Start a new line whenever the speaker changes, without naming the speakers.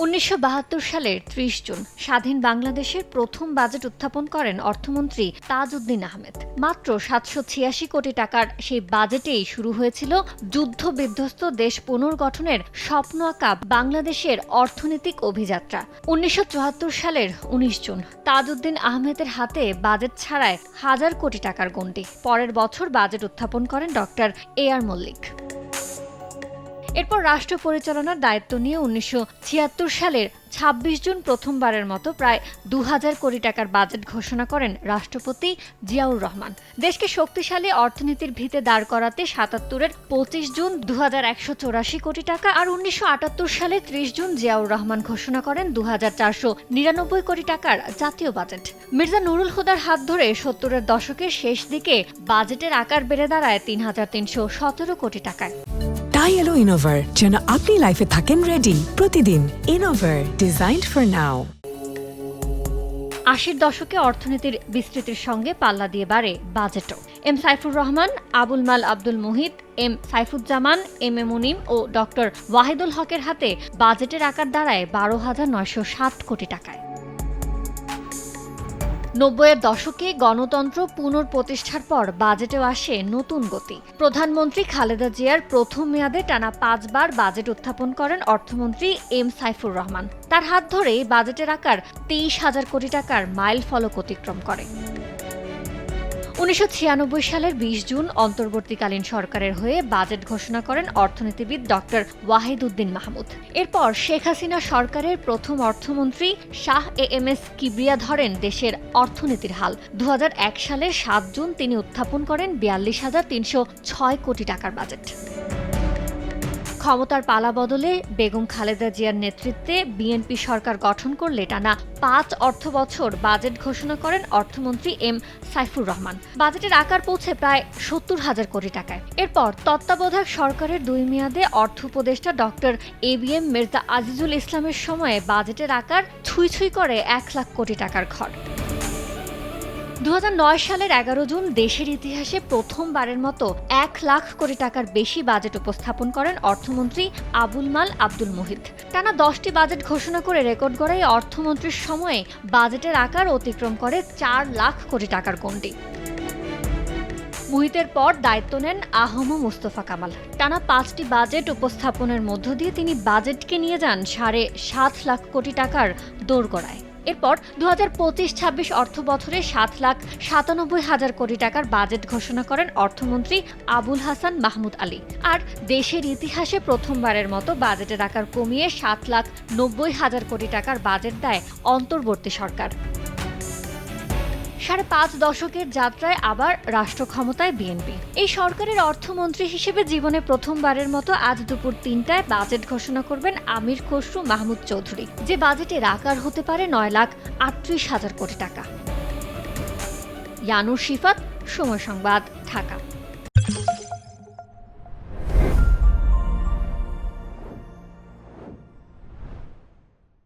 ১৯৭২ সালের ৩০ জুন স্বাধীন বাংলাদেশের প্রথম বাজেট উত্থাপন করেন অর্থমন্ত্রী তাজউদ্দিন আহমেদ। মাত্র ৭৮৬ কোটি টাকার সেই বাজেটেই শুরু হয়েছিল যুদ্ধ বিধ্বস্ত দেশ পুনর্গঠনের স্বপ্ন আঁকা বাংলাদেশের অর্থনৈতিক অভিযাত্রা। ১৯৭৪ সালের ১৯ জুন তাজউদ্দিন আহমেদের হাতে বাজেট ছাড়ায় হাজার কোটি টাকার গণ্ডি। পরের বছর বাজেট উত্থাপন করেন ডক্টর এ.আর. মল্লিক। এরপর রাষ্ট্র পরিচালনার দায়িত্ব নিয়ে ১৯৭৬ সালের ২৬ জুন প্রথমবারের মতো প্রায় ২,০০০ কোটি টাকার বাজেট ঘোষণা করেন রাষ্ট্রপতি জিয়াউর রহমান। দেশকে শক্তিশালী অর্থনীতির ভিতে দাঁড় করাতে ৭৭-এর ২৫ জুন ২,১৮৪ কোটি টাকা আর ১৯৭৮ সালে ৩০ জুন জিয়াউর রহমান ঘোষণা করেন ২,৪৯৯ কোটি টাকার জাতীয় বাজেট। মির্জা নুরুল হুদার হাত ধরে ৭০-এর দশকের শেষ দিকে বাজেটের আকার বেড়ে দাঁড়ায় ৩,৩১৭ কোটি টাকায়।
টাই এলো ইনোভার, যেন আপনি লাইফে থাকেন রেডি প্রতিদিন। ইনোভার, ডিজাইনড ফর নাও।
৮০-র দশকে অর্থনীতির বিস্তৃতির সঙ্গে পাল্লা দিয়ে বাড়ে বাজেটও। এম সাইফুর রহমান, আবুল মাল Abdul Muhith, M Saifuzzaman, M A Munim O doctor Wahidul হকের হাতে বাজেটের আকার দাঁড়ায় ১২,৯৬০ কোটি টাকায়। ৯০-এর দশকে গণতন্ত্র পুনঃপ্রতিষ্ঠার পর বাজেটেও আসে নতুন গতি। প্রধানমন্ত্রী খালেদা জিয়ার প্রথম মেয়াদে টানা ৫ বার বাজেট উত্থাপন করেন অর্থমন্ত্রী এম সাইফুর রহমান। তার হাত ধরেই বাজেটের আকার ২৩,০০০ কোটি টাকার মাইল ফলক অতিক্রম করে। ১৯৯৬ সালের ২০ জুন অন্তর্বর্তীকালীন সরকারের হয়ে বাজেট ঘোষণা করেন অর্থনীতিবিদ ডক্টর ওয়াহিদউদ্দিন মাহমুদ। এরপর শেখ হাসিনা সরকারের প্রথম অর্থমন্ত্রী শাহ এ.এম.এস কিবরিয়া ধরেন দেশের অর্থনীতির হাল। ২০০১ সালের ৭ জুন তিনি উত্থাপন করেন ৪২,৩০৬ কোটি টাকার বাজেট। ক্ষমতার পালা বদলে বেগম খালেদা জিয়ার নেতৃত্বে বিএনপি সরকার গঠন করলে টানা ৫ অর্থবছর বাজেট ঘোষণা করেন অর্থমন্ত্রী এম সাইফুর রহমান। বাজেটের আকার পৌঁছে প্রায় ৭০,০০০ কোটি টাকায়। এরপর তত্ত্বাবধায়ক সরকারের ২ মেয়াদে অর্থ উপদেষ্টা ডক্টর এ.বি.এম. মির্জা আজিজুল ইসলামের সময়ে বাজেটের আকার ছুঁই করে ১ লাখ কোটি টাকার ঘর। ২০০৯ সালের ১১ জুন দেশের ইতিহাসে প্রথমবারের মতো ১ লাখ কোটি টাকার বেশি বাজেট উপস্থাপন করেন অর্থমন্ত্রী আবুল মাল আব্দুল মুহিত। টানা ১০টি বাজেট ঘোষণা করে রেকর্ড গড়ায় অর্থমন্ত্রীর সময়ে বাজেটের আকার অতিক্রম করে ৪ লাখ কোটি টাকার গণ্ডি। মুহিতের পর দায়িত্ব নেন আহম মুস্তফা কামাল। টানা ৫টি বাজেট উপস্থাপনের মধ্য দিয়ে তিনি বাজেটকে নিয়ে যান ৭.৫ লাখ কোটি টাকার দোরগোড়ায়। এরপর ২০২৫-২৬ অর্থ বছরে ৭,৯৭,০০০ কোটি টাকার বাজেট ঘোষণা করেন অর্থমন্ত্রী আবুল হাসান মাহমুদ আলী। আর দেশের ইতিহাসে প্রথমবারের মতো বাজেটের আকার কমিয়ে ৭,৯০,০০০ কোটি টাকার বাজেট দেয় অন্তর্বর্তী সরকার। ৫.৫ দশকের যাত্রায় আবার রাষ্ট্র ক্ষমতায় বিএনপি। এই সরকারের অর্থমন্ত্রী হিসেবে জীবনে প্রথমবারের মতো আজ দুপুর ৩টায় বাজেট ঘোষণা করবেন আমির খসরু মাহমুদ চৌধুরী, যে বাজেটের আকার হতে পারে ৯,৩৮,০০০ কোটি টাকা। ইয়ানুর শিফাত, সময় সংবাদ, ঢাকা।